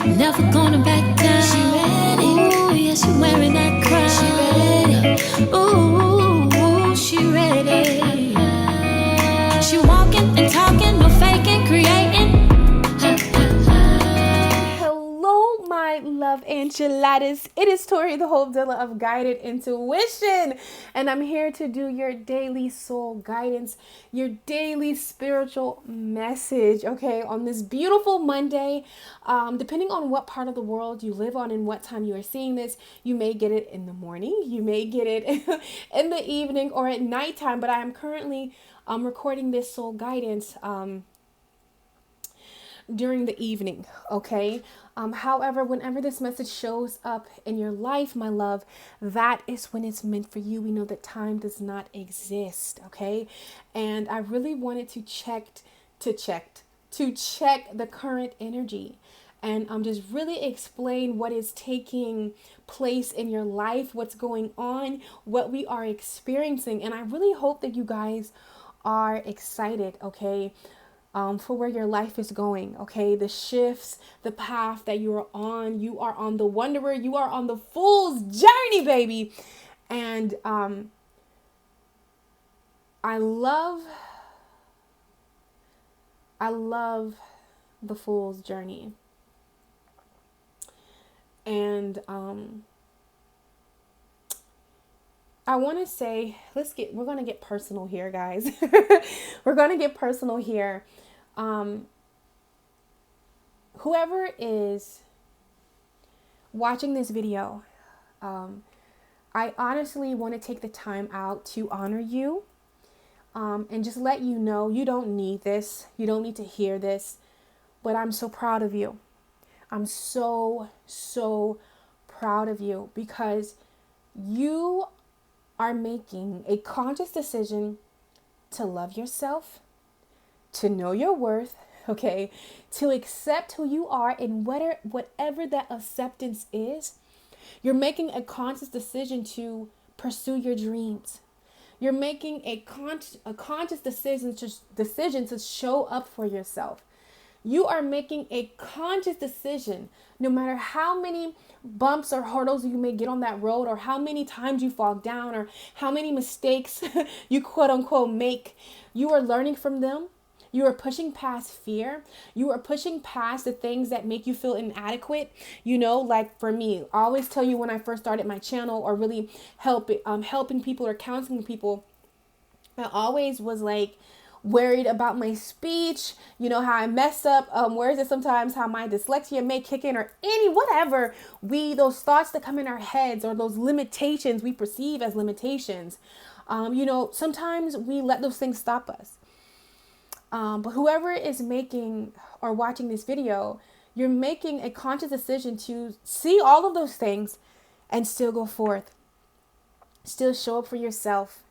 Never gonna back down. She ready. Ooh, yeah, she wearing that crown. She ready. Ooh, she ready. She walking and talking, no faking, creating. Hello, my love enchiladas. It is Tori, the Hope Dealer of Guided Intuition, and I'm here to do your daily soul guidance, your daily spiritual message, okay, on this beautiful Monday. Depending on what part of the world you live on and what time you are seeing this, you may get it in the morning, you may get it in the evening or at nighttime, but I am currently recording this soul guidance during the evening, okay? However, whenever this message shows up in your life, my love, that is when it's meant for you. We know that time does not exist, okay? And I really wanted to check the current energy and just really explain what is taking place in your life, what's going on, what we are experiencing. And I really hope that you guys are excited, okay? For where your life is going, okay? The shifts, the path that you are on. You are on the wanderer. You are on the fool's journey, baby. And I love the fool's journey. And I want to say, we're going to get personal here, guys. We're going to get personal here. Whoever is watching this video, I honestly want to take the time out to honor you, and just let you know you don't need this. You don't need to hear this, but I'm so proud of you. I'm so proud of you because you are making a conscious decision to love yourself, to know your worth, okay, to accept who you are and whatever that acceptance is. You're making a conscious decision to pursue your dreams. You're making a conscious decision to show up for yourself. You are making a conscious decision, no matter how many bumps or hurdles you may get on that road, or how many times you fall down, or how many mistakes you quote unquote make. You are learning from them. You are pushing past fear. You are pushing past the things that make you feel inadequate. You know, like for me, I always tell you when I first started my channel or really helping people or counseling people, I always was like worried about my speech, you know, how I mess up, where is it sometimes how my dyslexia may kick in, or whatever those thoughts that come in our heads, or those limitations we perceive as limitations. You know, sometimes we let those things stop us. But whoever is making or watching this video, you're making a conscious decision to see all of those things and still go forth, still show up for yourself.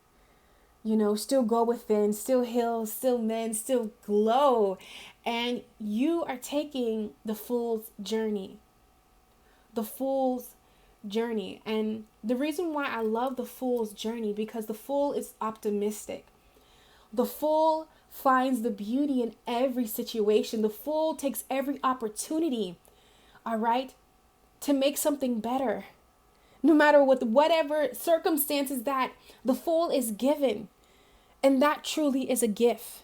You know, still go within, still heal, still mend, still glow. And you are taking the fool's journey. The fool's journey. And the reason why I love the fool's journey, because the fool is optimistic. The fool finds the beauty in every situation. The fool takes every opportunity, all right, to make something better. No matter whatever circumstances that the fool is given. And that truly is a gift,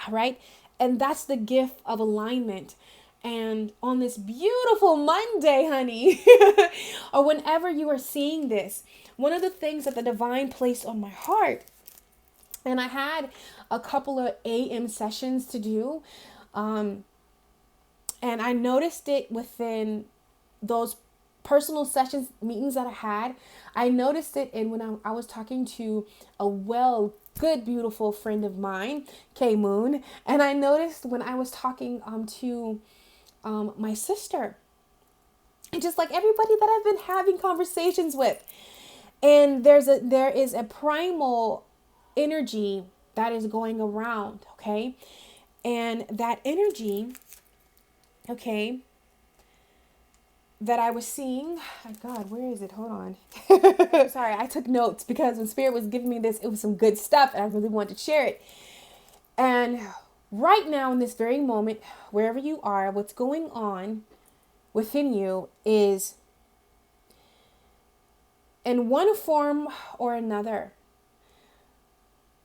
all right? And that's the gift of alignment. And on this beautiful Monday, honey, or whenever you are seeing this, one of the things that the divine placed on my heart, and I had a couple of AM sessions to do, and I noticed it within those personal sessions, meetings that I had. I noticed it in when I was talking to a good, beautiful friend of mine, K Moon. And I noticed when I was talking to my sister, and just like everybody that I've been having conversations with. And there is a primal energy that is going around, okay? And that energy, okay, that I was seeing, oh God, where is it? Hold on. Sorry, I took notes because when Spirit was giving me this, it was some good stuff and I really wanted to share it. And right now in this very moment, wherever you are, what's going on within you is, in one form or another,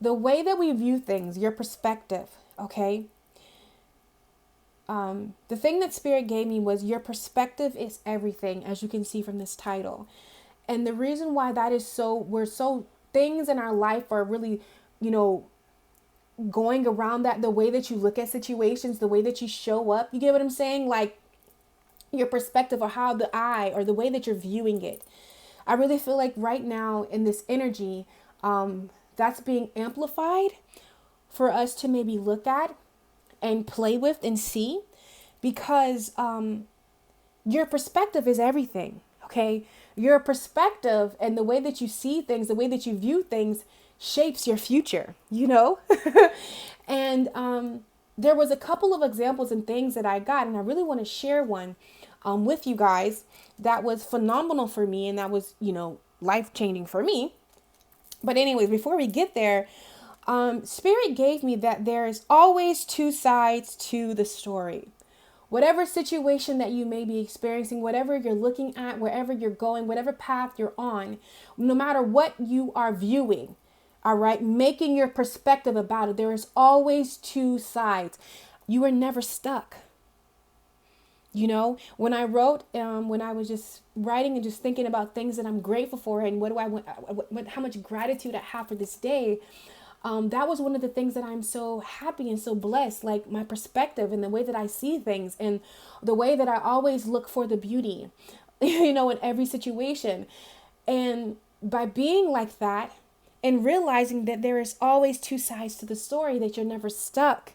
the way that we view things, your perspective, okay? The thing that Spirit gave me was your perspective is everything, as you can see from this title. And the reason why that is things in our life are really, going around that, the way that you look at situations, the way that you show up, you get what I'm saying? Like your perspective, or how the way that you're viewing it. I really feel like right now in this energy, that's being amplified for us to maybe look at and play with and see, because your perspective is everything, okay? Your perspective and the way that you see things, the way that you view things shapes your future, And there was a couple of examples and things that I got, and I really want to share one with you guys that was phenomenal for me, and that was, life-changing for me. But anyways, before we get there, Spirit gave me that there is always two sides to the story. Whatever situation that you may be experiencing, whatever you're looking at, wherever you're going, whatever path you're on, no matter what you are viewing, all right, making your perspective about it, there is always two sides. You are never stuck. When I wrote, when I was just writing and just thinking about things that I'm grateful for, and what do I want, how much gratitude I have for this day, that was one of the things that I'm so happy and so blessed, like my perspective and the way that I see things, and the way that I always look for the beauty, in every situation. And by being like that and realizing that there is always two sides to the story, that you're never stuck,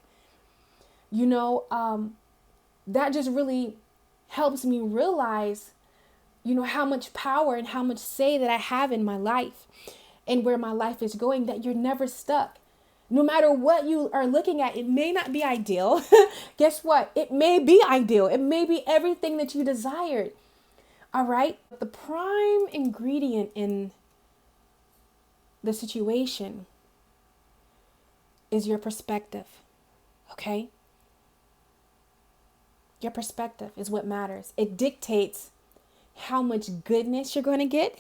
that just really helps me realize, how much power and how much say that I have in my life and where my life is going, that you're never stuck. No matter what you are looking at, it may not be ideal. Guess what? It may be ideal. It may be everything that you desired. All right. The prime ingredient in the situation is your perspective. Okay? Your perspective is what matters. It dictates how much goodness you're going to get,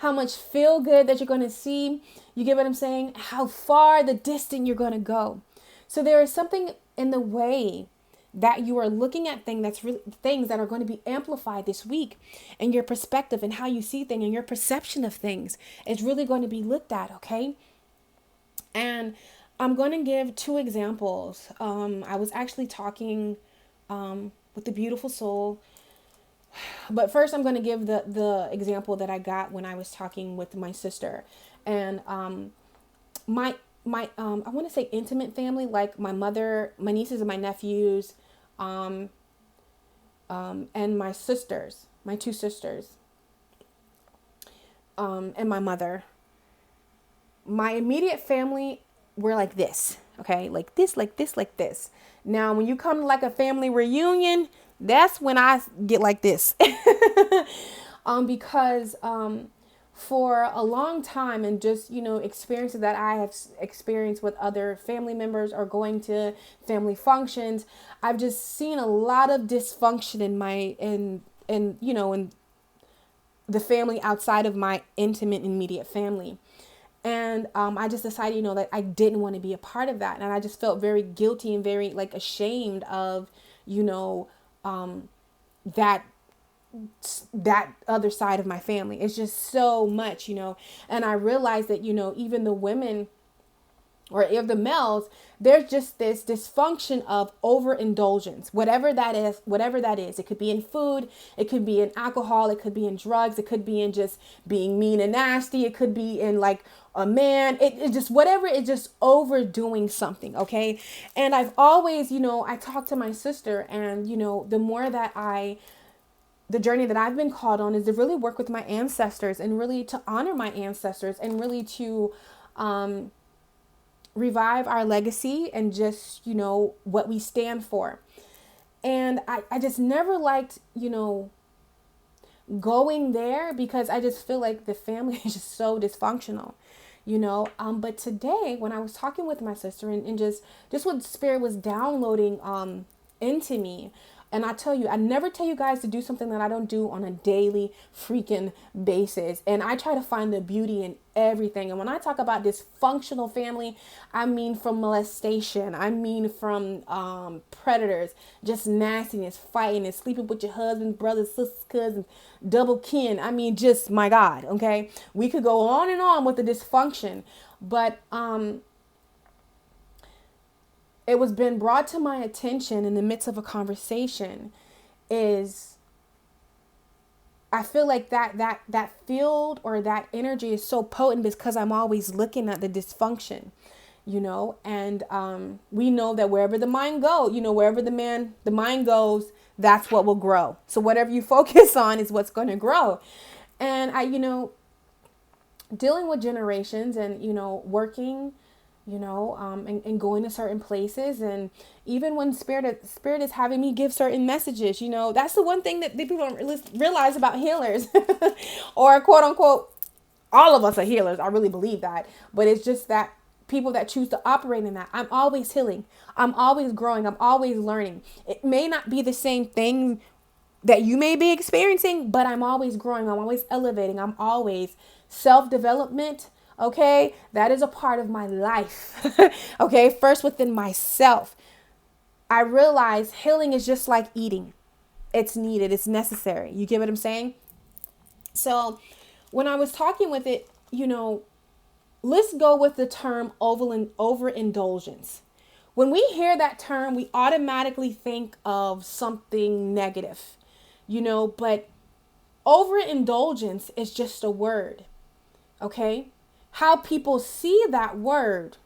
how much feel good that you're going to see. You get what I'm saying? How far the distance you're going to go. So there is something in the way that you are looking at things that are going to be amplified this week, and your perspective and how you see things and your perception of things is really going to be looked at. Okay. And I'm going to give two examples. I was actually talking with the beautiful soul. But first, I'm going to give the example that I got when I was talking with my sister, and my I want to say intimate family, like my mother, my nieces and my nephews, and my sisters, my two sisters, and my mother. My immediate family were like this, okay, like this, like this, like this. Now, when you come to like a family reunion, that's when I get like this. Because for a long time, and just, experiences that I have experienced with other family members or going to family functions, I've just seen a lot of dysfunction in the family outside of my intimate, immediate family. And I just decided, that I didn't want to be a part of that. And I just felt very guilty and very ashamed of, that other side of my family. It's just so much, and I realized that, even the women or if the males, there's just this dysfunction of overindulgence, whatever that is. It could be in food, it could be in alcohol, it could be in drugs, it could be in just being mean and nasty, it could be in like a man, it just whatever, it's just overdoing something, okay? And I've always, I talk to my sister, and the more that the journey that I've been called on is to really work with my ancestors, and really to honor my ancestors, and really to revive our legacy, and just, what we stand for. And I just never liked, going there, because I just feel like the family is just so dysfunctional, but today when I was talking with my sister, and just what Spirit was downloading into me, And I tell you, I never tell you guys to do something that I don't do on a daily freaking basis. And I try to find the beauty in everything. And when I talk about dysfunctional family, I mean from molestation. I mean from predators, just nastiness, fighting and sleeping with your husband, brothers, sisters, cousins, double kin. I mean, just my God, okay? We could go on and on with the dysfunction. But it was been brought to my attention in the midst of a conversation is I feel like that field or that energy is so potent because I'm always looking at the dysfunction, and we know that wherever the mind goes, wherever the mind goes, that's what will grow. So whatever you focus on is what's going to grow. And I, dealing with generations and, working, and going to certain places. And even when spirit is having me give certain messages, that's the one thing that people don't realize about healers or quote unquote, all of us are healers. I really believe that, but it's just that people that choose to operate in that. I'm always healing. I'm always growing. I'm always learning. It may not be the same thing that you may be experiencing, but I'm always growing. I'm always elevating. I'm always self-development. Okay, that is a part of my life. Okay, first within myself. I realize healing is just like eating. It's needed. It's necessary. You get what I'm saying? So when I was talking with it, let's go with the term overindulgence. When we hear that term, we automatically think of something negative, but overindulgence is just a word. Okay? How people see that word,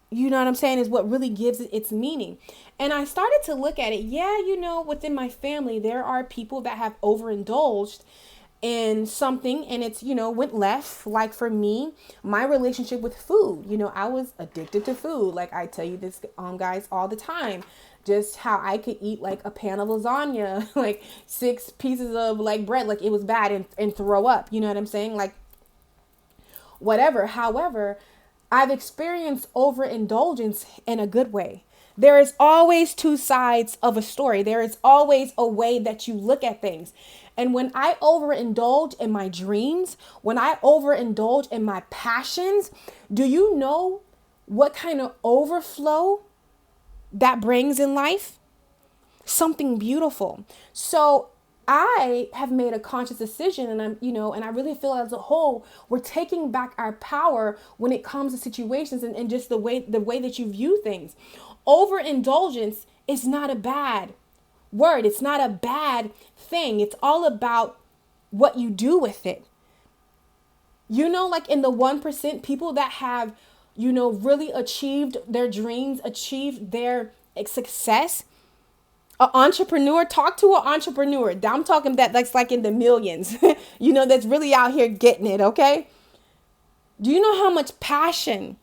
you know what I'm saying, is what really gives it its meaning. And I started to look at it. Yeah, within my family, there are people that have overindulged in something and it's, went left. Like for me, my relationship with food, I was addicted to food. Like I tell you this, guys, all the time. Just how I could eat like a pan of lasagna, like 6 pieces of like bread, like it was bad and throw up. You know what I'm saying? Like, whatever. However, I've experienced overindulgence in a good way. There is always two sides of a story. There is always a way that you look at things. And when I overindulge in my dreams, when I overindulge in my passions, do you know what kind of overflow that brings in life? Something beautiful. So I have made a conscious decision and and I really feel as a whole, we're taking back our power when it comes to situations and just the way that you view things. Overindulgence is not a bad word. It's not a bad thing. It's all about what you do with it. Like in the 1%, people that have, really achieved their dreams, achieved their success. An entrepreneur, talk to an entrepreneur. I'm talking that's like in the millions, that's really out here getting it. Okay. Do you know how much passion,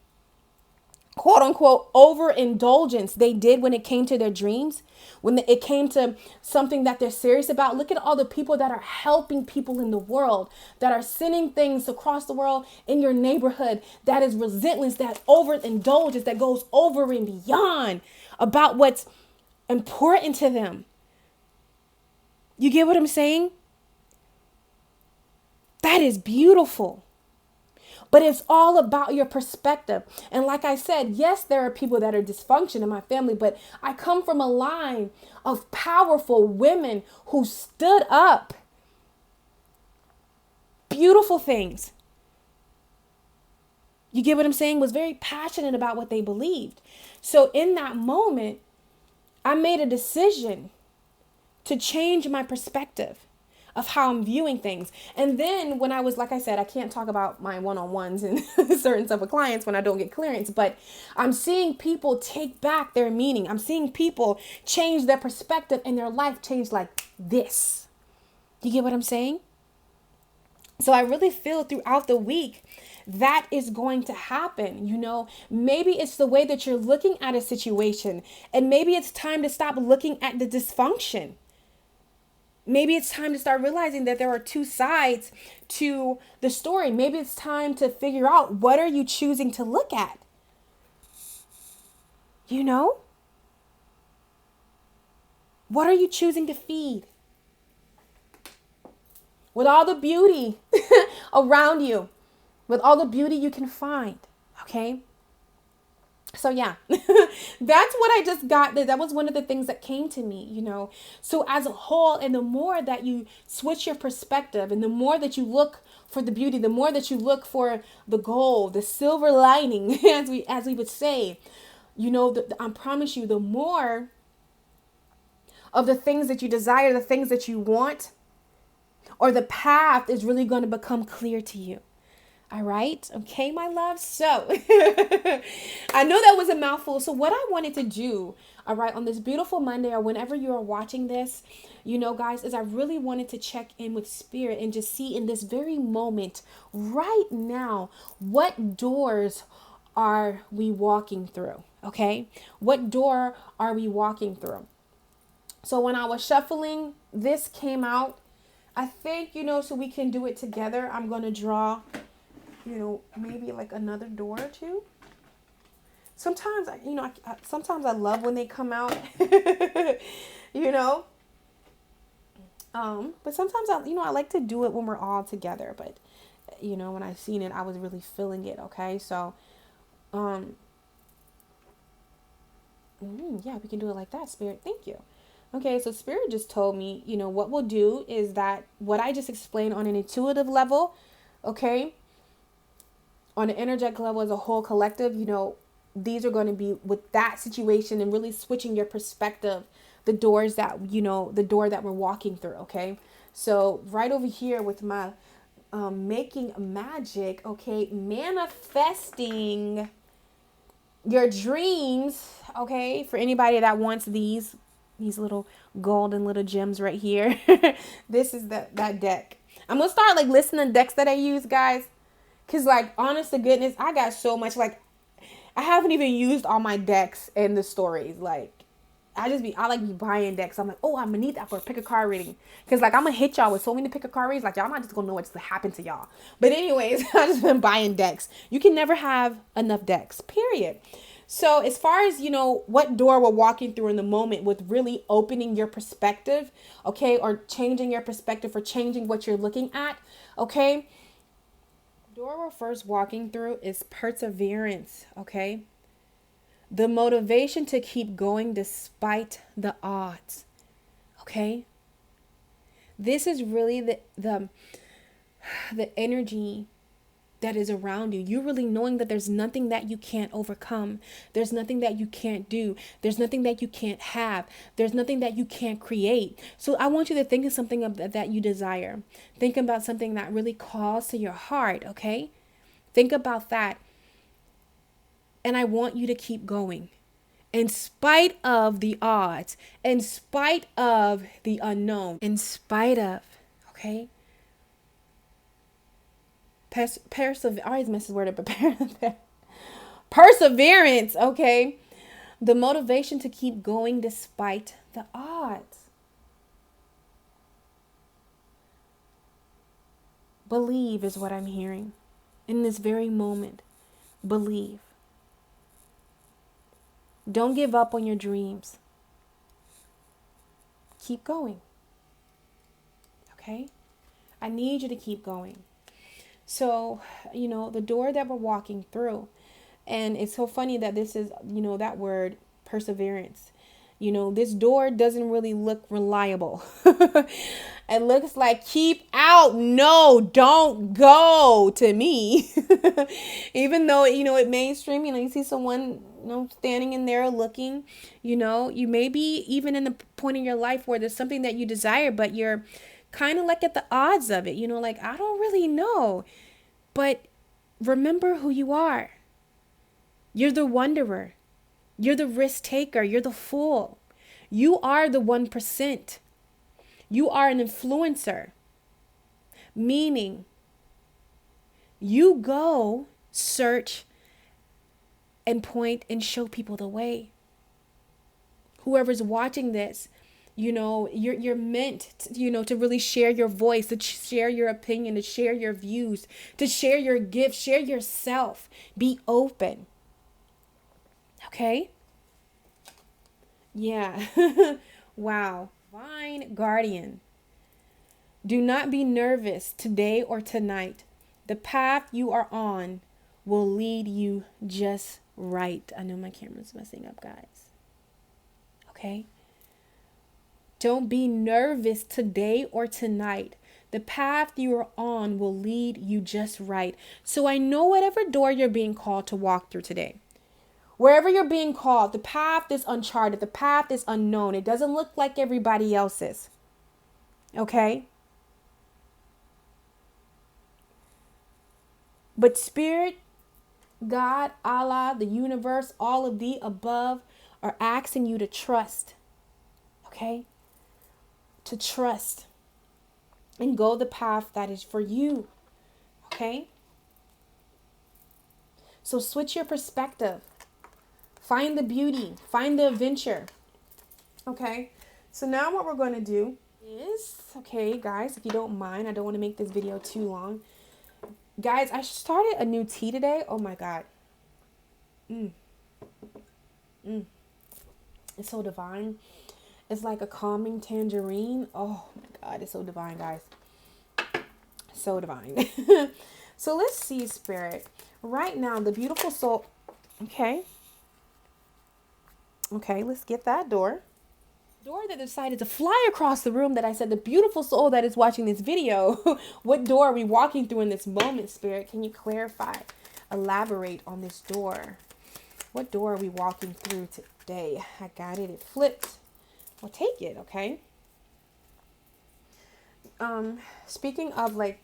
quote unquote, overindulgence they did when it came to their dreams? When it came to something that they're serious about? Look at all the people that are helping people in the world, that are sending things across the world in your neighborhood, that is relentless, that overindulgence, that goes over and beyond about what's important to them. You get what I'm saying? That is beautiful. But it's all about your perspective. And like I said, yes, there are people that are dysfunction in my family, but I come from a line of powerful women who stood up. Beautiful things. You get what I'm saying? Was very passionate about what they believed. So in that moment, I made a decision to change my perspective of how I'm viewing things. And then when I was, like I said, I can't talk about my one-on-ones and certain type of clients when I don't get clearance, but I'm seeing people take back their meaning. I'm seeing people change their perspective and their life change like this. You get what I'm saying? So I really feel throughout the week that is going to happen. Maybe it's the way that you're looking at a situation, and maybe it's time to stop looking at the dysfunction. Maybe it's time to start realizing that there are two sides to the story. Maybe it's time to figure out, what are you choosing to look at? What are you choosing to feed? With all the beauty around you, with all the beauty you can find, okay? So yeah, that's what I just got. That was one of the things that came to me, So as a whole, and the more that you switch your perspective, and the more that you look for the beauty, the more that you look for the gold, the silver lining, as we would say, I promise you, the more of the things that you desire, the things that you want, or the path is really going to become clear to you. All right. Okay, my love. So I know that was a mouthful. So what I wanted to do, all right, on this beautiful Monday, or whenever you are watching this, guys, is I really wanted to check in with spirit and just see in this very moment right now, what doors are we walking through? Okay. What door are we walking through? So when I was shuffling, this came out. I think, so we can do it together. I'm going to draw, maybe like another door or two. Sometimes, sometimes I love when they come out, But sometimes I like to do it when we're all together. But, when I seen it, I was really feeling it. Okay. So, yeah, we can do it like that. Spirit. Thank you. Okay, so Spirit just told me, what we'll do is that what I just explained on an intuitive level, okay, on an energetic level as a whole collective, these are going to be with that situation and really switching your perspective, the door that we're walking through, okay? So right over here with my making magic, okay, manifesting your dreams, okay, for anybody that wants these little golden little gems right here. This is that deck. I'm gonna start like listing the decks that I use, guys, because like honest to goodness, I got so much. Like I haven't even used all my decks in the stories. Like I like be buying decks. I'm like, oh, I'm gonna need that for a pick a card reading, because like I'm gonna hit y'all with so many pick a card readings, like y'all not just gonna know what's to happen to y'all. But anyways, I just been buying decks. You can never have enough decks, period. So as far as, what door we're walking through in the moment with really opening your perspective, okay, or changing your perspective or changing what you're looking at, okay, the door we're first walking through is perseverance, okay, the motivation to keep going despite the odds, okay. This is really the energy that is around you. You really knowing that there's nothing that you can't overcome. There's nothing that you can't do. There's nothing that you can't have. There's nothing that you can't create. So I want you to think of something that you desire. Think about something that really calls to your heart, okay? Think about that. And I want you to keep going. In spite of the odds, in spite of the unknown, in spite of, okay? I always mess this word up, but perseverance, okay? The motivation to keep going despite the odds. Believe is what I'm hearing in this very moment. Believe. Don't give up on your dreams. Keep going. Okay? I need you to keep going. So, the door that we're walking through, and it's so funny that this is, that word perseverance. This door doesn't really look reliable. It looks like keep out. No, don't go to me. Even though, it mainstream, you see someone, standing in there looking, you may be even in the point in your life where there's something that you desire, but you're kind of like at the odds of it, like, I don't really know. But remember who you are. You're the wanderer. You're the risk taker. You're the fool. You are the 1%. You are an influencer. Meaning, you go search and point and show people the way. Whoever's watching this, you're meant to, to really share your voice, to share your opinion, to share your views, to share your gifts, share yourself. Be open. Okay? Yeah. Wow. Divine guardian. Do not be nervous today or tonight. The path you are on will lead you just right. I know my camera's messing up, guys. Okay? Don't be nervous today or tonight. The path you are on will lead you just right. So I know whatever door you're being called to walk through today. Wherever you're being called, the path is uncharted. The path is unknown. It doesn't look like everybody else's. Okay? But Spirit, God, Allah, the universe, all of the above are asking you to trust. Okay? To trust and go the path that is for you. Okay? So switch your perspective. Find the beauty. Find the adventure. Okay? So now what we're going to do is, okay, guys, if you don't mind, I don't want to make this video too long. Guys, I started a new tea today. Oh my God. It's so divine. It's like a calming tangerine. Oh my God, it's so divine, guys. So divine. So let's see, Spirit. Right now, the beautiful soul. Okay. Okay, let's get that door. Door that decided to fly across the room that I said, the beautiful soul that is watching this video. What door are we walking through in this moment, Spirit? Can you clarify? Elaborate on this door. What door are we walking through today? I got it. It flipped. Well, take it, okay? Speaking of like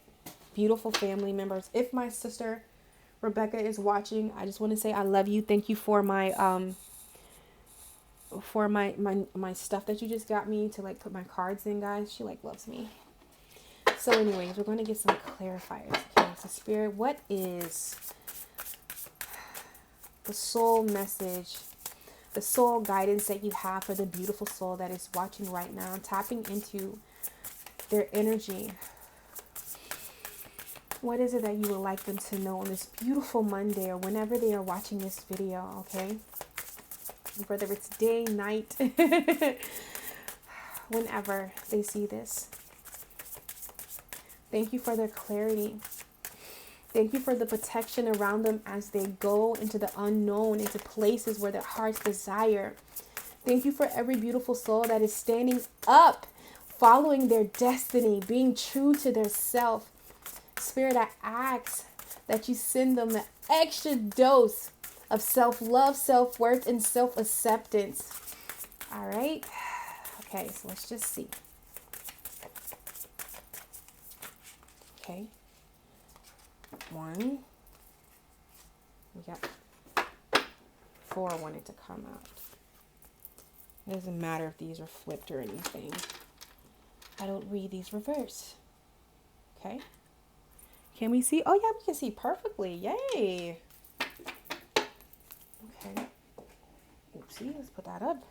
beautiful family members, if my sister Rebecca is watching, I just want to say I love you. Thank you for my my stuff that you just got me to like put my cards in, guys. She like loves me. So anyways, we're going to get some clarifiers. Okay, so Spirit, what is the soul message, the soul guidance that you have for the beautiful soul that is watching right now, tapping into their energy? What is it that you would like them to know on this beautiful Monday or whenever they are watching this video, okay? Whether it's day, night, whenever they see this. Thank you for their clarity. Thank you for the protection around them as they go into the unknown, into places where their hearts desire. Thank you for every beautiful soul that is standing up, following their destiny, being true to their self. Spirit, I ask that you send them the extra dose of self-love, self-worth, and self-acceptance. All right. Okay, so let's just see. Okay. 1. We got 4 wanted to come out. It doesn't matter if these are flipped or anything. I don't read these reverse. Okay. Can we see? Oh, yeah, we can see perfectly. Yay. Okay. Oopsie, let's put that up.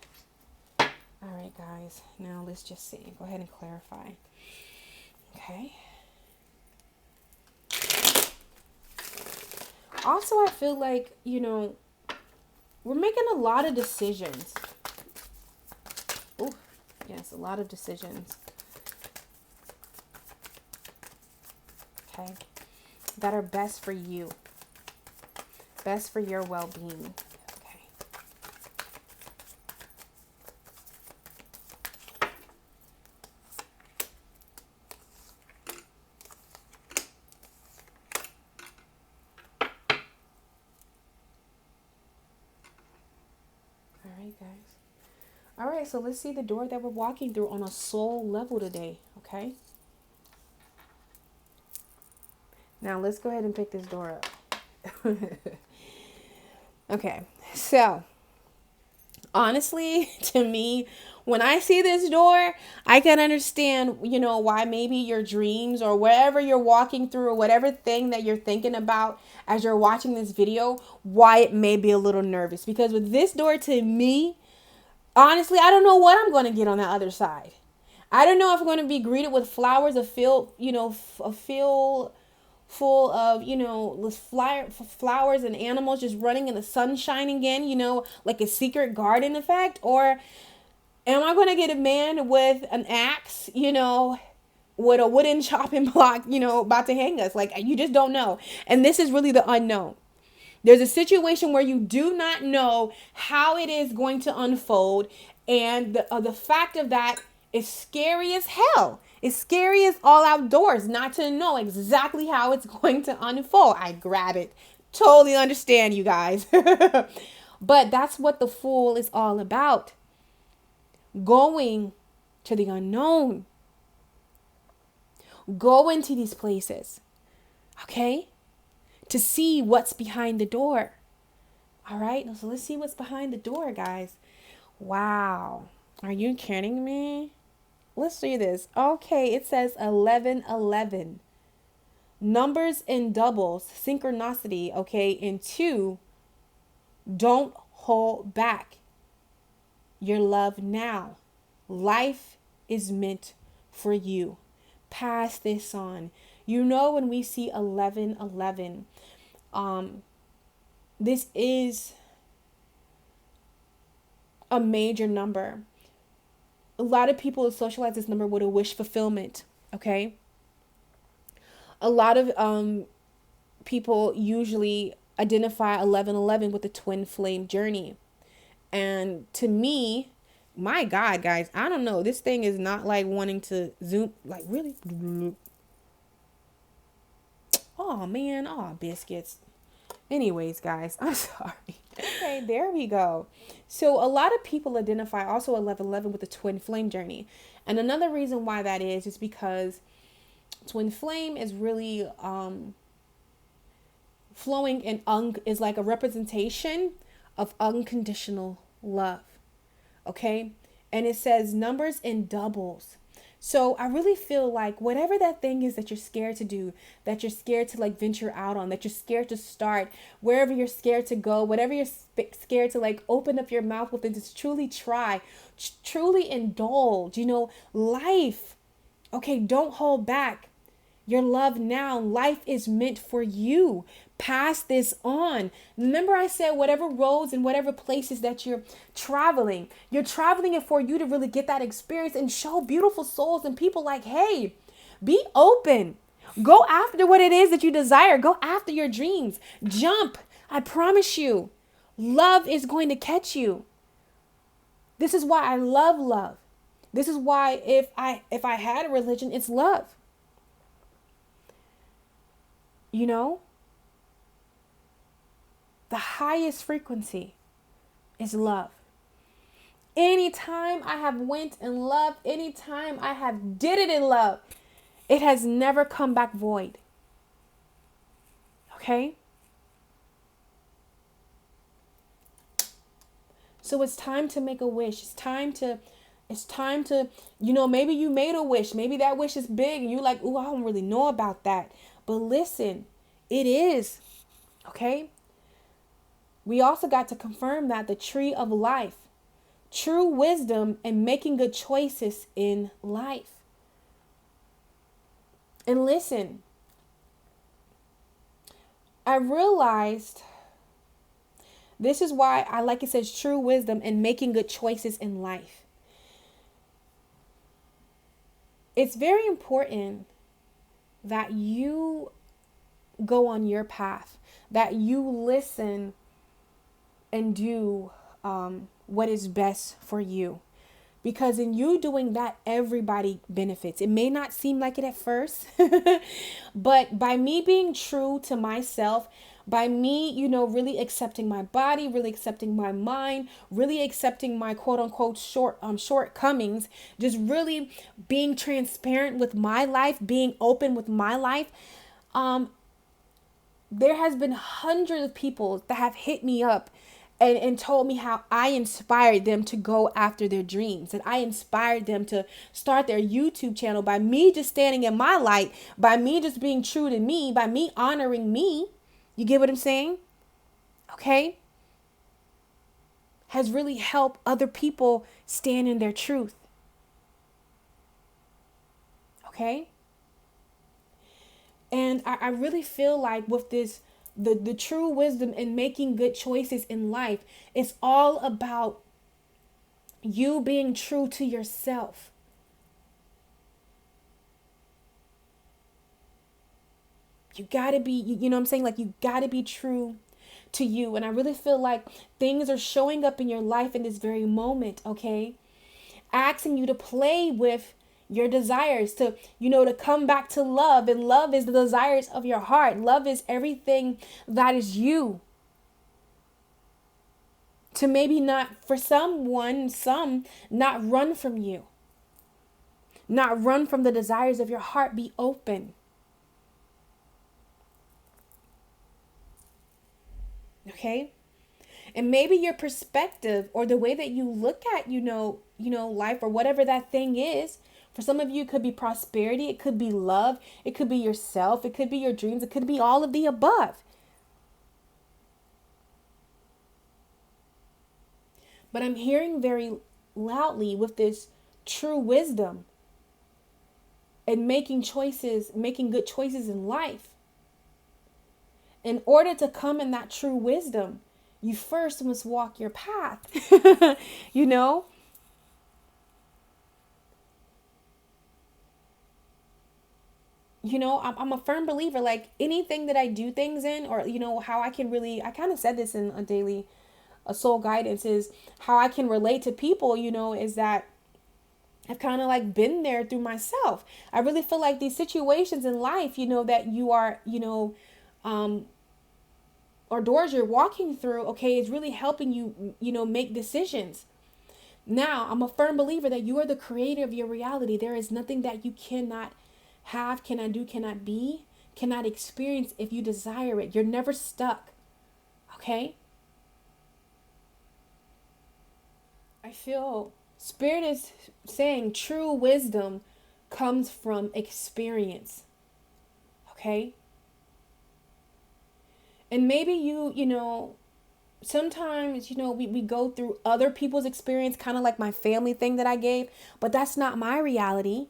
All right, guys. Now let's just see. Go ahead and clarify. Okay. Also, I feel like, we're making a lot of decisions. Oh, yes, a lot of decisions. Okay. That are best for you. Best for your well-being. Okay. All right, guys. All right, so let's see the door that we're walking through on a soul level today, okay? Now, let's go ahead and pick this door up. Okay, so honestly, to me, when I see this door, I can understand, why maybe your dreams or wherever you're walking through or whatever thing that you're thinking about as you're watching this video, why it may be a little nervous. Because with this door, to me, honestly, I don't know what I'm going to get on the other side. I don't know if I'm going to be greeted with flowers, a field full of, flowers and animals just running in the sunshine again, like a secret garden effect, or Am I going to get a man with an axe, with a wooden chopping block, about to hang us? Like, you just don't know. And this is really the unknown. There's a situation where you do not know how it is going to unfold. And the fact of that is scary as hell. It's scary as all outdoors not to know exactly how it's going to unfold. I grab it. Totally understand, you guys. But that's what the Fool is all about. Going to the unknown. Go into these places. Okay? To see what's behind the door. All right? So let's see what's behind the door, guys. Wow. Are you kidding me? Let's see this. Okay, it says 1111. Numbers in doubles, synchronicity, okay? And 2, don't hold back your love now. Life is meant for you. Pass this on. When we see 1111, this is a major number. A lot of people socialize this number with a wish fulfillment, okay? A lot of people usually identify 1111 with the twin flame journey. And to me, my God, guys, I don't know. This thing is not like wanting to zoom, like really. Oh, man. Oh, biscuits. Anyways, guys, I'm sorry. Okay, there we go. So a lot of people identify also 1111 with the twin flame journey. And another reason why that is because twin flame is really flowing in is like a representation of unconditional love. Okay? And it says numbers in doubles. So I really feel like whatever that thing is that you're scared to do, that you're scared to like venture out on, that you're scared to start, wherever you're scared to go, whatever you're scared to like open up your mouth with and just truly try, truly indulge, life. Okay, don't hold back your love now. Life is meant for you. Pass this on. Remember I said whatever roads and whatever places that you're traveling it for you to really get that experience and show beautiful souls and people like, hey, be open. Go after what it is that you desire. Go after your dreams. Jump. I promise you, love is going to catch you. This is why I love love. This is why if I had a religion, it's love. The highest frequency is love. Anytime I have went in love, anytime I have did it in love, it has never come back void. Okay? So it's time to make a wish. It's time to, maybe you made a wish. Maybe that wish is big and you're like, ooh, I don't really know about that. But listen, it is. Okay? We also got to confirm that the tree of life, true wisdom, and making good choices in life. And listen, I realized this is why I like it says true wisdom and making good choices in life. It's very important that you go on your path, that you listen and do what is best for you. Because in you doing that, everybody benefits. It may not seem like it at first, but by me being true to myself, by me, really accepting my body, really accepting my mind, really accepting my quote unquote shortcomings, just really being transparent with my life, being open with my life, there has been hundreds of people that have hit me up and told me how I inspired them to go after their dreams. And I inspired them to start their YouTube channel by me just standing in my light, by me just being true to me, by me honoring me. You get what I'm saying? Okay? Has really helped other people stand in their truth. Okay? And I really feel like with this, the true wisdom and making good choices in life, it's all about You being true to yourself. You gotta be, you know what I'm saying? Like, you gotta be true to you. And I really feel like things are showing up in your life in this very moment, okay? Asking you to play with your desires, to, to come back to love. And love is the desires of your heart. Love is everything that is you. To maybe not, for some not run from you. Not run from the desires of your heart. Be open. Okay? And maybe your perspective or the way that you look at, life or whatever that thing is. For some of you, it could be prosperity. It could be love. It could be yourself. It could be your dreams. It could be all of the above. But I'm hearing very loudly with this true wisdom and making good choices in life. In order to come in that true wisdom, you first must walk your path. you know? I'm a firm believer, like anything that I do things in, or, how I kind of said this in a daily soul guidance, is how I can relate to people, is that I've kind of like been there through myself. I really feel like these situations in life, that you are, or doors you're walking through, okay, is really helping you, make decisions. Now, I'm a firm believer that you are the creator of your reality. There is nothing that you cannot have, cannot do, cannot be, cannot experience if you desire it. You're never stuck. Okay? I feel Spirit is saying true wisdom comes from experience. Okay? And maybe sometimes, we go through other people's experience, kind of like my family thing that I gave, but that's not my reality.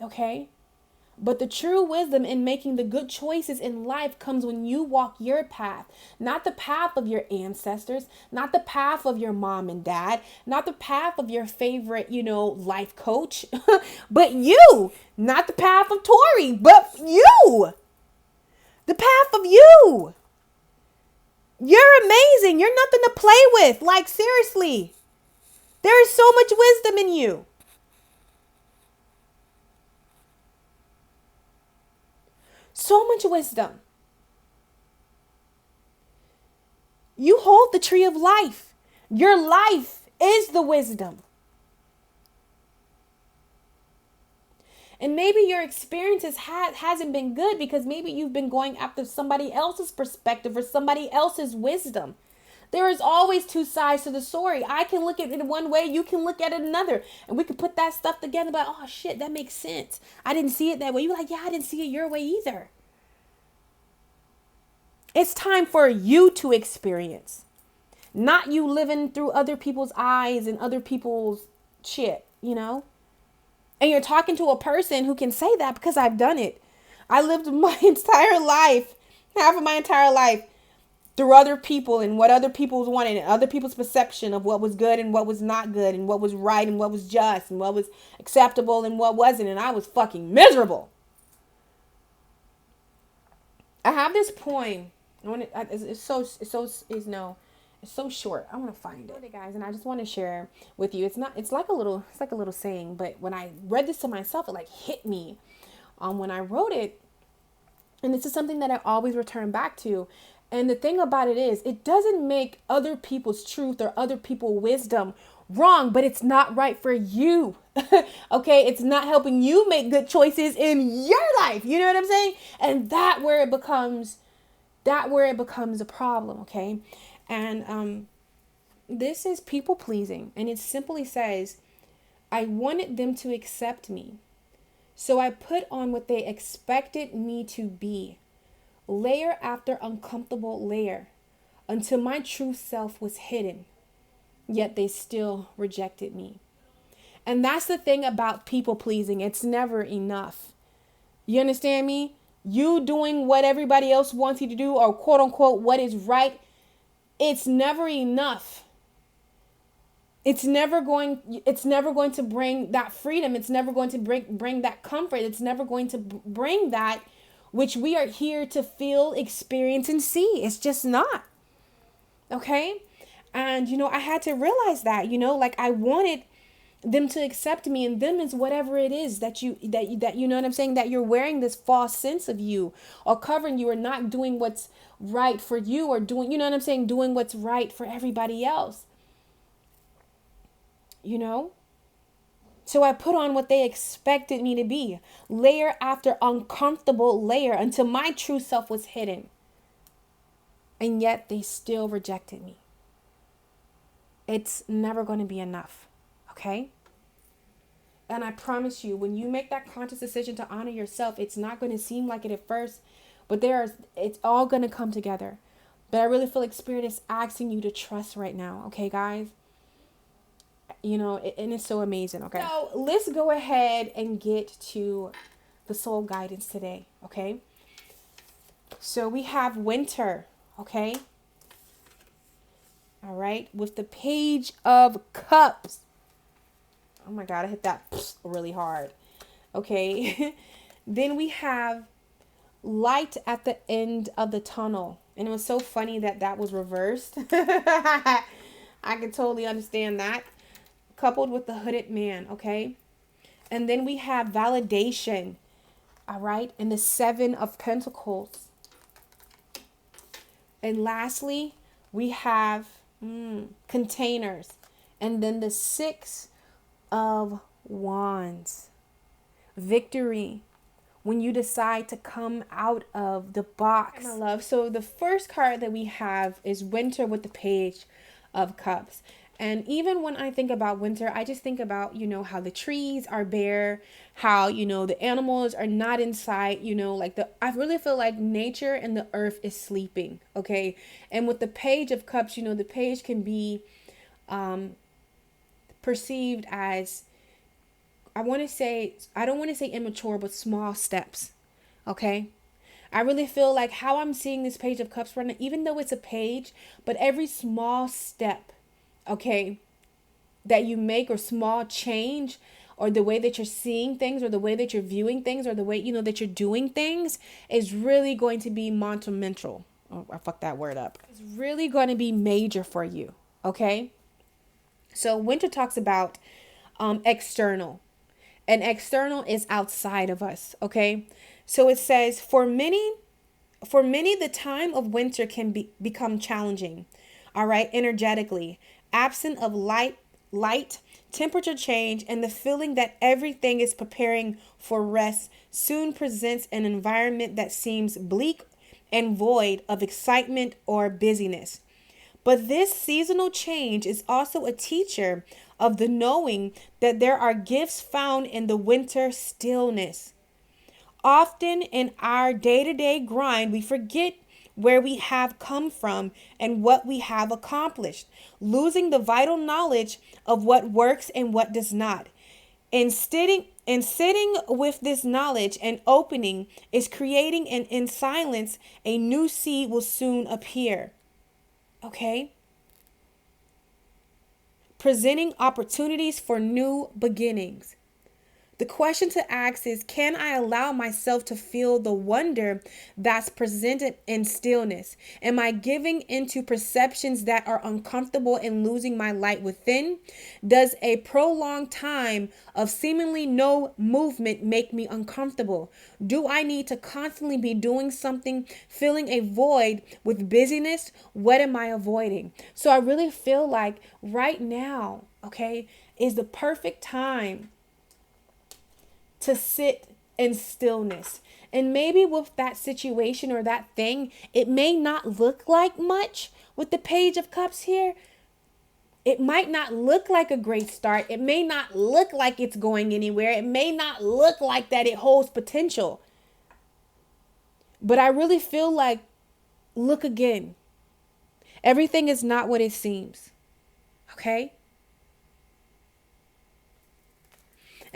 Okay? But the true wisdom in making the good choices in life comes when you walk your path, not the path of your ancestors, not the path of your mom and dad, not the path of your favorite, life coach, but you, not the path of Tori, but you, the path of you. You're amazing. You're nothing to play with. Like, seriously, there is so much wisdom in you. So much wisdom. You hold the tree of life. Your life is the wisdom. And maybe your experiences hasn't been good because maybe you've been going after somebody else's perspective or somebody else's wisdom. There is always two sides to the story. I can look at it in one way, you can look at it another. And we can put that stuff together, but oh shit, that makes sense. I didn't see it that way. You're like, yeah, I didn't see it your way either. It's time for you to experience. Not you living through other people's eyes and other people's shit, And you're talking to a person who can say that because I've done it. I lived my entire life, half of my entire life, through other people and what other people wanted and other people's perception of what was good and what was not good and what was right and what was just and what was acceptable and what wasn't. And I was fucking miserable. I have this poem. It's so short. I want to find it, guys, and I just want to share with you. It's like a little saying, but when I read this to myself, it like hit me when I wrote it. And this is something that I always return back to. And the thing about it is, it doesn't make other people's truth or other people's wisdom wrong, but it's not right for you. Okay, it's not helping you make good choices in your life. You know what I'm saying? And that where it becomes a problem. Okay. And this is people pleasing, and it simply says, I wanted them to accept me, so I put on what they expected me to be, layer after uncomfortable layer, until my true self was hidden, yet they still rejected me. And that's the thing about people pleasing. It's never enough. You understand me? You doing what everybody else wants you to do, or quote unquote what is right, it's never enough. It's never going to bring that freedom. It's never going to bring that comfort. It's never going to bring that which we are here to feel, experience, and see. It's just not. Okay? And I had to realize that, like I wanted them to accept me, and them is whatever it is that you know what I'm saying, that you're wearing this false sense of you, or covering you, or not doing what's right for you, or doing, you know what I'm saying, doing what's right for everybody else. So I put on what they expected me to be, layer after uncomfortable layer, until my true self was hidden. And yet they still rejected me. It's never going to be enough. Okay? And I promise you, when you make that conscious decision to honor yourself, it's not going to seem like it at first, but it's all going to come together. But I really feel like Spirit is asking you to trust right now. Okay, guys? And it's so amazing. Okay, so let's go ahead and get to the soul guidance today. Okay, so we have winter. Okay, all right, with the Page of Cups. Oh my God, I hit that really hard. Okay, then we have light at the end of the tunnel, and it was so funny that was reversed. I can totally understand that. Coupled with the hooded man, okay? And then we have validation, all right? And the 7 of Pentacles. And lastly, we have containers. And then the 6 of Wands. Victory. When you decide to come out of the box. My love. So the first card that we have is winter with the Page of Cups. And even when I think about winter, I just think about, how the trees are bare, how, the animals are not in sight, I really feel like nature and the earth is sleeping. Okay. And with the Page of Cups, the page can be perceived as, I don't want to say immature, but small steps. Okay. I really feel like how I'm seeing this Page of Cups right now, even though it's a page, but every small step, okay, that you make, or small change, or the way that you're seeing things, or the way that you're viewing things, or the way, that you're doing things, is really going to be monumental. Oh, I fucked that word up. It's really going to be major for you. Okay. So winter talks about external, and external is outside of us. Okay. So it says, for many, the time of winter can become challenging. All right. Energetically, absent of light, temperature change, and the feeling that everything is preparing for rest soon presents an environment that seems bleak and void of excitement or busyness. But this seasonal change is also a teacher of the knowing that there are gifts found in the winter stillness. Often in our day-to-day grind, we forget where we have come from and what we have accomplished, losing the vital knowledge of what works and what does not. And sitting with this knowledge and opening is creating, and in silence, a new seed will soon appear. Okay? Presenting opportunities for new beginnings. The question to ask is, can I allow myself to feel the wonder that's presented in stillness? Am I giving into perceptions that are uncomfortable and losing my light within? Does a prolonged time of seemingly no movement make me uncomfortable? Do I need to constantly be doing something, filling a void with busyness? What am I avoiding? So I really feel like right now, okay, is the perfect time to sit in stillness. And maybe with that situation or that thing, it may not look like much with the Page of Cups here. It might not look like a great start. It may not look like it's going anywhere. It may not look like that it holds potential. But I really feel like, look again. Everything is not what it seems. Okay?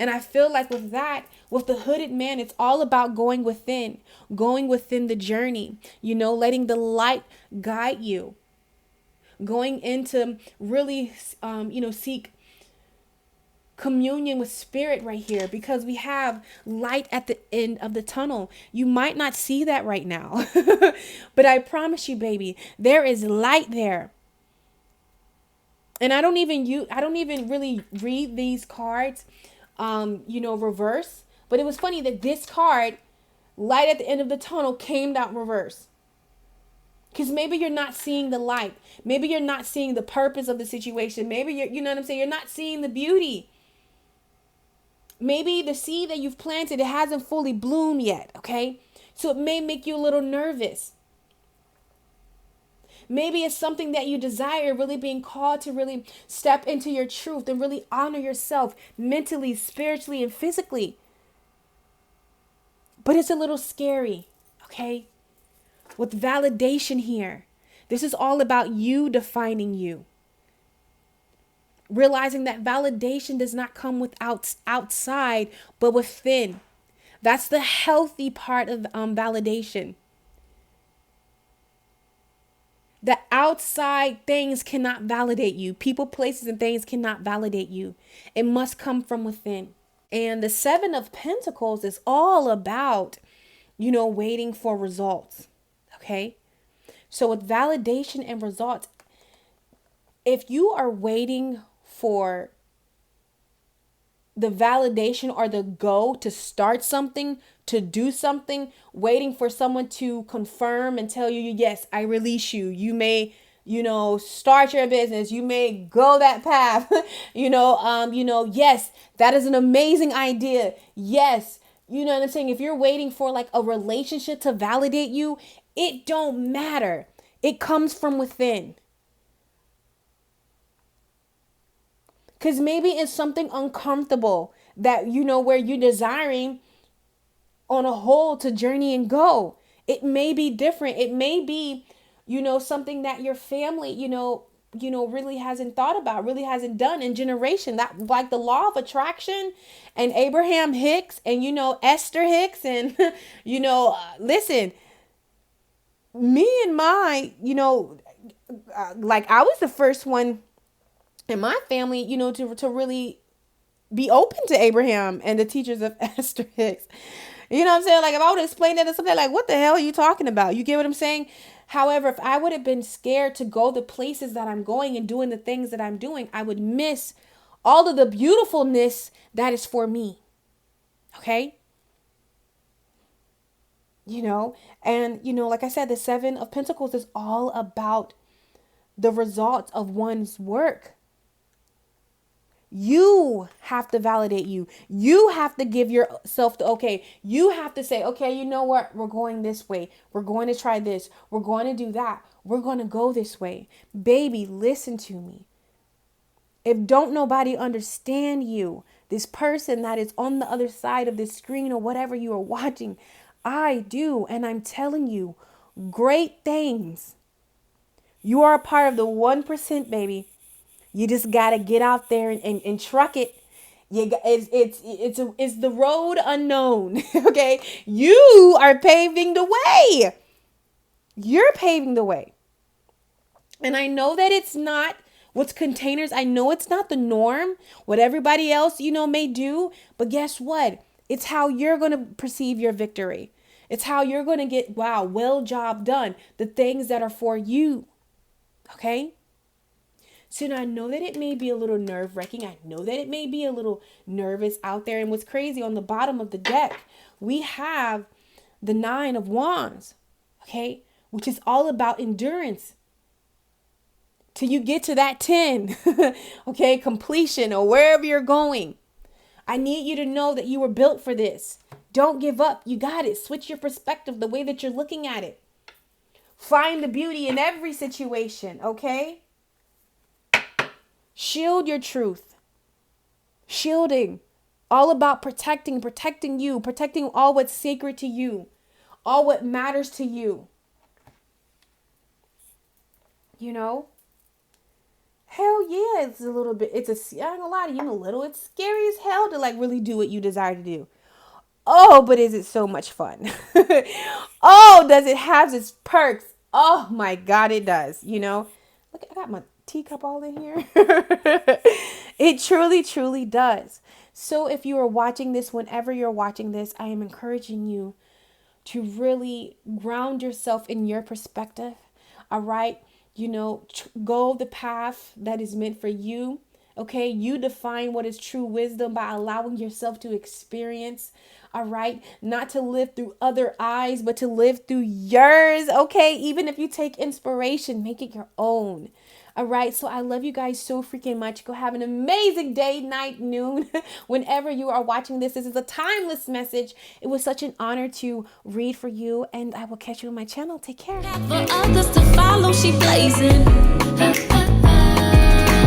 And I feel like with that, with the hooded man, it's all about going within the journey, letting the light guide you. going into really, seek communion with spirit right here, because we have light at the end of the tunnel. You might not see that right now, but I promise you, baby, there is light there. And I don't even really read these cards, reverse. But it was funny that this card, light at the end of the tunnel, came out reverse. Because maybe you're not seeing the light. Maybe you're not seeing the purpose of the situation. Maybe you know what I'm saying? You're not seeing the beauty. Maybe the seed that you've planted, it hasn't fully bloomed yet, okay? So it may make you a little nervous. Maybe it's something that you desire, really being called to really step into your truth and really honor yourself mentally, spiritually, and physically. But it's a little scary, okay? With validation here. This is all about you defining you. Realizing that validation does not come outside, but within. That's the healthy part of validation. The outside things cannot validate you. People, places, and things cannot validate you. It must come from within. And the 7 of Pentacles is all about, waiting for results. Okay? So with validation and results, if you are waiting for the validation or the go to start something, to do something, waiting for someone to confirm and tell you, yes, I release you. You may, start your business. You may go that path. Yes, that is an amazing idea. Yes. You know what I'm saying? If you're waiting for like a relationship to validate you, it don't matter. It comes from within. Because maybe it's something uncomfortable that, where you're desiring on a whole to journey and go. It may be different. It may be, something that your family, really hasn't thought about, really hasn't done in generation. That, like the law of attraction and Abraham Hicks and, Esther Hicks and, listen, me and my, like I was the first one in my family, to really be open to Abraham and the teachers of Esther Hicks. You know what I'm saying? Like if I would explain that to somebody, like, what the hell are you talking about? You get what I'm saying? However, if I would have been scared to go the places that I'm going and doing the things that I'm doing, I would miss all of the beautifulness that is for me. Okay? And, like I said, the 7 of Pentacles is all about the results of one's work. You have to validate you. You have to give yourself the okay. You have to say, okay, you know what? We're going this way. We're going to try this. We're going to do that. We're going to go this way. Baby, listen to me. If don't nobody understand you, this person that is on the other side of this screen or whatever you are watching, I do. And I'm telling you, great things. You are a part of the 1%, baby. You just got to get out there and truck it. It's the road unknown. Okay. You are paving the way. You're paving the way. And I know that it's not what's containers. I know it's not the norm, what everybody else, may do. But guess what? It's how you're going to perceive your victory. It's how you're going to get, wow, well, job done. The things that are for you. Okay. So now I know that it may be a little nerve-wracking. I know that it may be a little nervous out there. And what's crazy, on the bottom of the deck, we have the 9 of Wands, okay, which is all about endurance. Till you get to that 10, okay, completion or wherever you're going. I need you to know that you were built for this. Don't give up. You got it. Switch your perspective, the way that you're looking at it. Find the beauty in every situation, okay? Shield your truth. Shielding. All about protecting you, protecting all what's sacred to you, all what matters to you. Hell yeah, it's a little bit, I ain't gonna lie to you, a little, it's scary as hell to like really do what you desire to do. Oh, but is it so much fun? Oh, does it have its perks? Oh my God, it does, Look, I got my teacup all in here. It truly, truly does. So if you are watching this, whenever you're watching this, I am encouraging you to really ground yourself in your perspective. All right. Go the path that is meant for you. Okay. You define what is true wisdom by allowing yourself to experience. All right. Not to live through other eyes, but to live through yours. Okay. Even if you take inspiration, make it your own. All right. So I love you guys so freaking much. Go have an amazing day, night, noon, whenever you are watching this. This is a timeless message. It was such an honor to read for you, and I will catch you on my channel. Take care. For others to follow, she blazing.